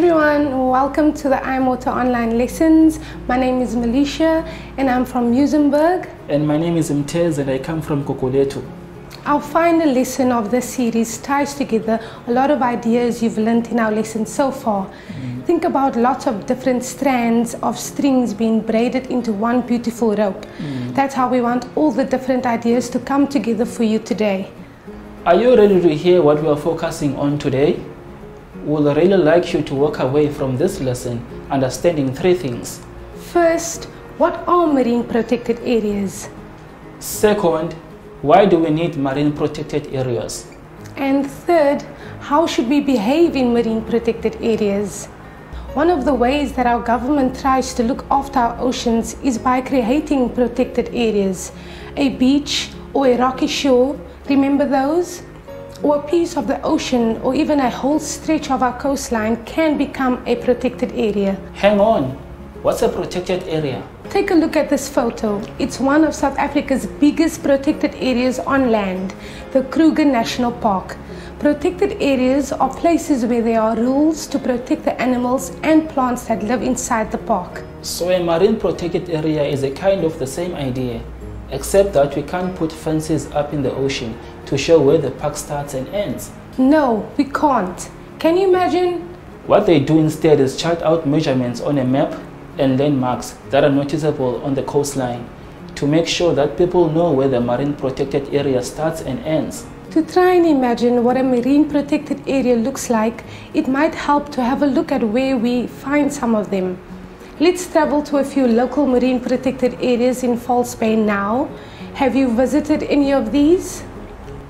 everyone, welcome to the I'm Water online lessons. My name is Malecia and I'm from Muizenberg. And my name is Mteteleli and I come from Cockrill. Our final lesson of this series ties together a lot of ideas you've learned in our lesson so far. Think about lots of different strands of strings being braided into one beautiful rope. That's how we want all the different ideas to come together for you today. Are you ready to hear what we are focusing on today? We'll really like you to walk away from this lesson understanding three things. First, what are marine protected areas? Second, why do we need marine protected areas? And third, how should we behave in marine protected areas? One of the ways that our government tries to look after our oceans is by creating protected areas. A beach or a rocky shore, remember those? Or a piece of the ocean or even a whole stretch of our coastline can become a protected area. Hang on, what's a protected area? Take a look at this photo. It's one of South Africa's biggest protected areas on land, the Kruger National Park. Protected areas are places where there are rules to protect the animals and plants that live inside the park. So a marine protected area is a kind of the same idea, except that we can't put fences up in the ocean to show where the park starts and ends. No, we can't. Can you imagine? What they do instead is chart out measurements on a map and landmarks that are noticeable on the coastline to make sure that people know where the marine protected area starts and ends. To try and imagine what a marine protected area looks like, it might help to have a look at where we find some of them. Let's travel to a few local marine protected areas in False Bay now. Have you visited any of these?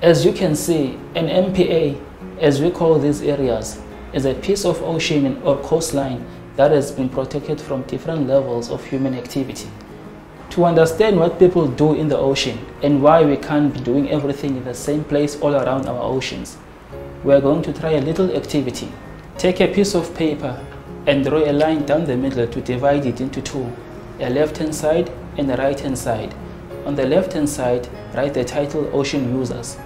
As you can see, an MPA, as we call these areas, is a piece of ocean or coastline that has been protected from different levels of human activity. To understand what people do in the ocean and why we can't be doing everything in the same place all around our oceans, we are going to try a little activity. Take a piece of paper and draw a line down the middle to divide it into two, a left-hand side and a right-hand side. On the left-hand side, write the title Ocean Users.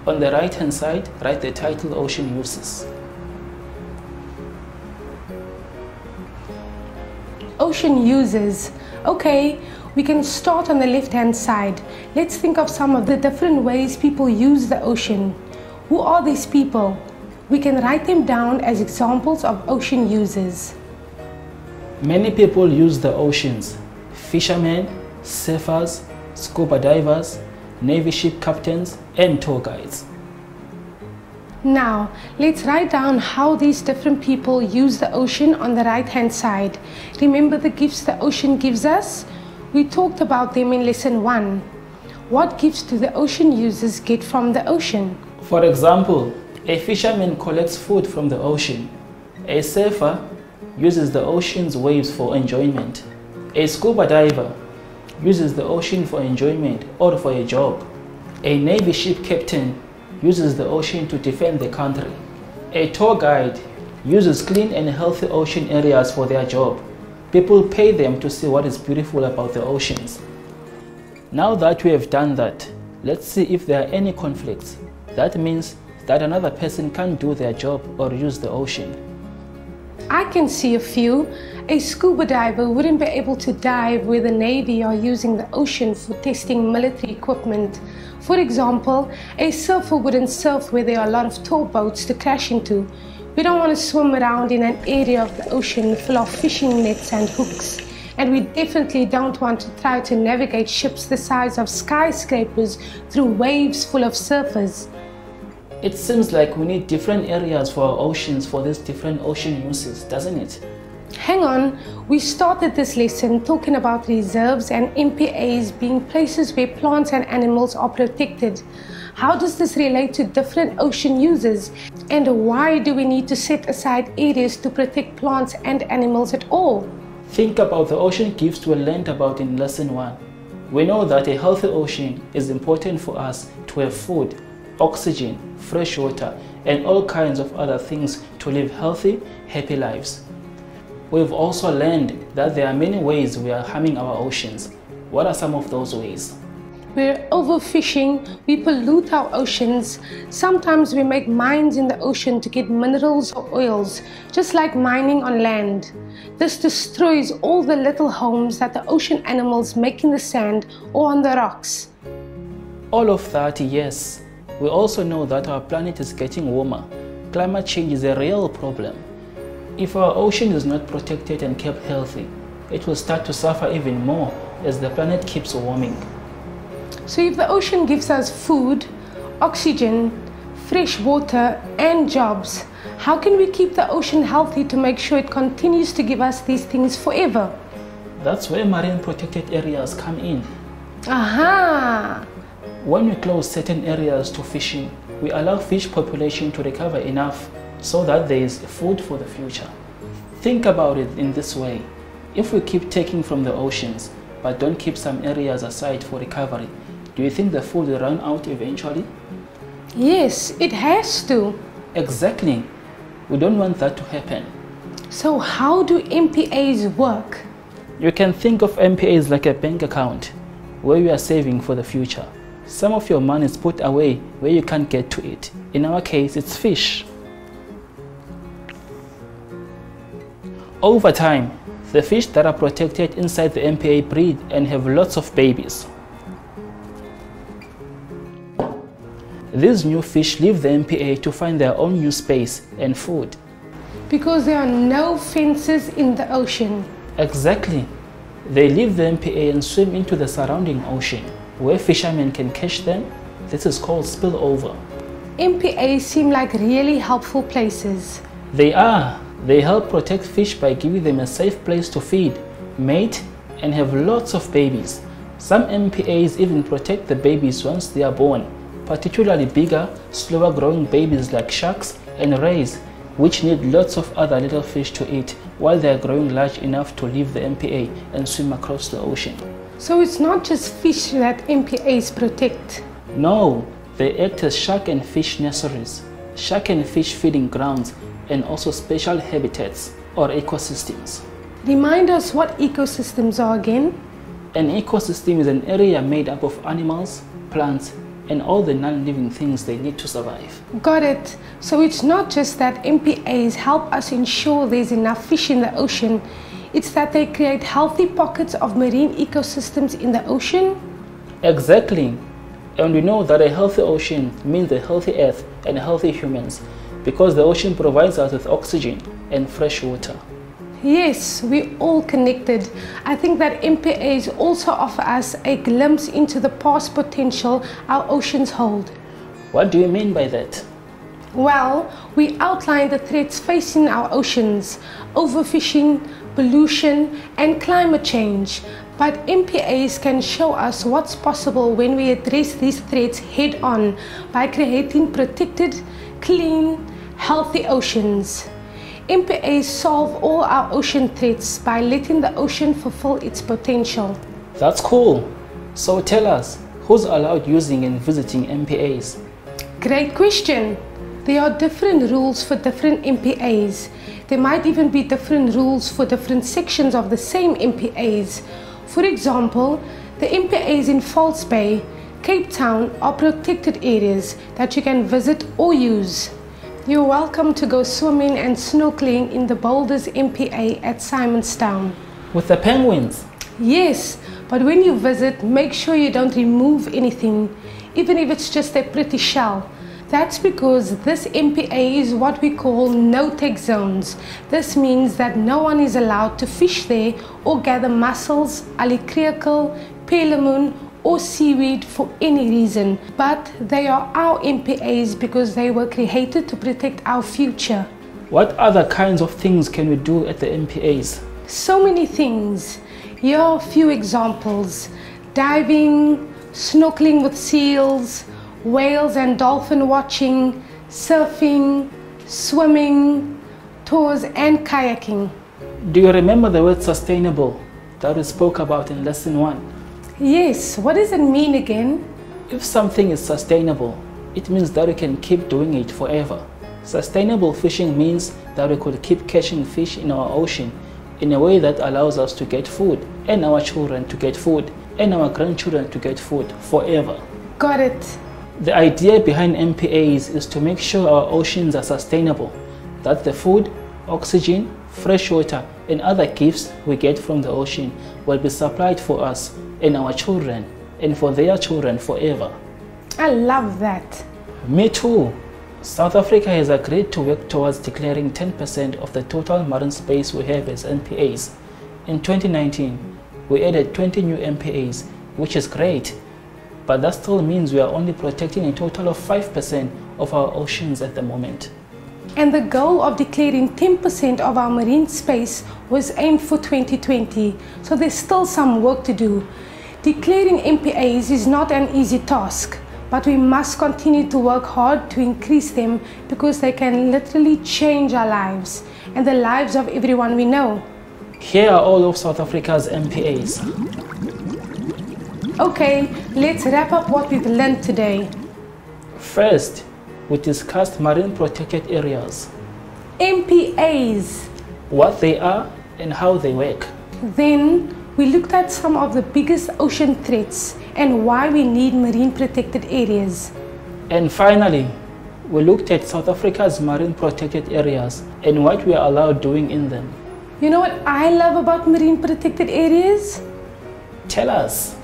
On the right-hand side, write the title Ocean Uses. Ocean users. Okay, we can start on the left-hand side. Let's think of some of the different ways people use the ocean. Who are these people? We can write them down as examples of ocean users. Many people use the oceans: fishermen, surfers, scuba divers, Navy ship captains, and tour guides. Now, let's write down how these different people use the ocean on the right-hand side. Remember the gifts the ocean gives us? We talked about them in lesson 1. What gifts do the ocean users get from the ocean? For example, a fisherman collects food from the ocean. A surfer uses the ocean's waves for enjoyment. A scuba diver uses the ocean for enjoyment or for a job. A Navy ship captain uses the ocean to defend the country. A tour guide uses clean and healthy ocean areas for their job. People pay them to see what is beautiful about the oceans. Now that we have done that, let's see if there are any conflicts. That means that another person can't do their job or use the ocean. I can see a few. A scuba diver wouldn't be able to dive where the Navy are using the ocean for testing military equipment. For example, a surfer wouldn't surf where there are a lot of tall boats to crash into. We don't want to swim around in an area of the ocean full of fishing nets and hooks. And we definitely don't want to try to navigate ships the size of skyscrapers through waves full of surfers. It seems like we need different areas for our oceans for these different ocean uses, doesn't it? Hang on, we started this lesson talking about reserves and MPAs being places where plants and animals are protected. How does this relate to different ocean users? And why do we need to set aside areas to protect plants and animals at all? Think about the ocean gifts we learned about in lesson 1. We know that a healthy ocean is important for us to have food, oxygen, fresh water, and all kinds of other things to live healthy, happy lives. We've also learned that there are many ways we are harming our oceans. What are some of those ways? We're overfishing, we pollute our oceans. Sometimes we make mines in the ocean to get minerals or oils, just like mining on land. This destroys all the little homes that the ocean animals make in the sand or on the rocks. All of that, yes. We also know that our planet is getting warmer. Climate change is a real problem. If our ocean is not protected and kept healthy, it will start to suffer even more as the planet keeps warming. So if the ocean gives us food, oxygen, fresh water and jobs, how can we keep the ocean healthy to make sure it continues to give us these things forever? That's where marine protected areas come in. Aha! When we close certain areas to fishing, we allow fish population to recover enough so that there is food for the future. Think about it in this way. If we keep taking from the oceans, but don't keep some areas aside for recovery, do you think the food will run out eventually? Yes, it has to. Exactly. We don't want that to happen. So how do MPAs work? You can think of MPAs like a bank account where you are saving for the future. Some of your money is put away where you can't get to it. In our case, it's fish. Over time, the fish that are protected inside the MPA breed and have lots of babies. These new fish leave the MPA to find their own new space and food. Because there are no fences in the ocean. Exactly. They leave the MPA and swim into the surrounding ocean, where fishermen can catch them. This is called spillover. MPAs seem like really helpful places. They are. They help protect fish by giving them a safe place to feed, mate, and have lots of babies. Some MPAs even protect the babies once they are born, particularly bigger, slower growing babies like sharks and rays, which need lots of other little fish to eat while they are growing large enough to leave the MPA and swim across the ocean. So it's not just fish that MPAs protect? No, they act as shark and fish nurseries, shark and fish feeding grounds, and also special habitats or ecosystems. Remind us what ecosystems are again? An ecosystem is an area made up of animals, plants, and all the non-living things they need to survive. Got it. So it's not just that MPAs help us ensure there's enough fish in the ocean, it's that they create healthy pockets of marine ecosystems in the ocean? Exactly. And we know that a healthy ocean means a healthy earth and healthy humans, because the ocean provides us with oxygen and fresh water. Yes, we're all connected. I think that MPAs also offer us a glimpse into the past potential our oceans hold. What do you mean by that? Well, we outline the threats facing our oceans: overfishing, pollution, and climate change. But MPAs can show us what's possible when we address these threats head-on by creating protected, clean, healthy oceans. MPAs solve all our ocean threats by letting the ocean fulfill its potential. That's cool. So tell us, who's allowed using and visiting MPAs? Great question. There are different rules for different MPAs. There might even be different rules for different sections of the same MPAs. For example, the MPAs in False Bay, Cape Town are protected areas that you can visit or use. You're welcome to go swimming and snorkeling in the Boulders MPA at Simonstown. With the penguins? Yes, but when you visit, make sure you don't remove anything, even if it's just a pretty shell. That's because this MPA is what we call no-take zones. This means that no one is allowed to fish there or gather mussels, alikrekel, perlemoen, or seaweed for any reason, but they are our MPAs because they were created to protect our future. What other kinds of things can we do at the MPAs? So many things. Here are a few examples: diving, snorkeling with seals, whales and dolphin watching, surfing, swimming, tours and kayaking. Do you remember the word sustainable that we spoke about in lesson 1? Yes, what does it mean again? If something is sustainable, it means that we can keep doing it forever. Sustainable fishing means that we could keep catching fish in our ocean in a way that allows us to get food and our children to get food and our grandchildren to get food forever. Got it. The idea behind MPAs is to make sure our oceans are sustainable, that the food, oxygen, fresh water and other gifts we get from the ocean will be supplied for us and our children and for their children forever. I love that. Me too. South Africa has agreed to work towards declaring 10% of the total marine space we have as MPAs. In 2019, we added 20 new MPAs, which is great, but that still means we are only protecting a total of 5% of our oceans at the moment. And the goal of declaring 10% of our marine space was aimed for 2020, so there's still some work to do. Declaring MPAs is not an easy task, but we must continue to work hard to increase them because they can literally change our lives and the lives of everyone we know. Here are all of South Africa's MPAs. Okay, let's wrap up what we've learned today. First, we discussed marine protected areas. MPAs. What they are and how they work. Then we looked at some of the biggest ocean threats and why we need marine protected areas. And finally, we looked at South Africa's marine protected areas and what we are allowed doing in them. You know what I love about marine protected areas? Tell us.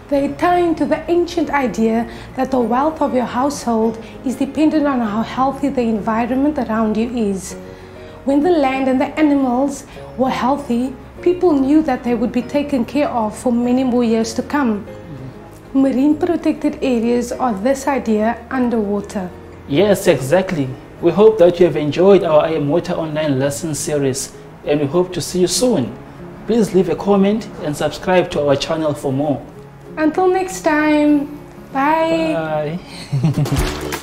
They tie into the ancient idea that the wealth of your household is dependent on how healthy the environment around you is. When the land and the animals were healthy, people knew that they would be taken care of for many more years to come. Marine protected areas are this idea underwater. Yes, exactly. We hope that you have enjoyed our I Am Water online lesson series and we hope to see you soon. Please leave a comment and subscribe to our channel for more. Until next time, bye. Bye.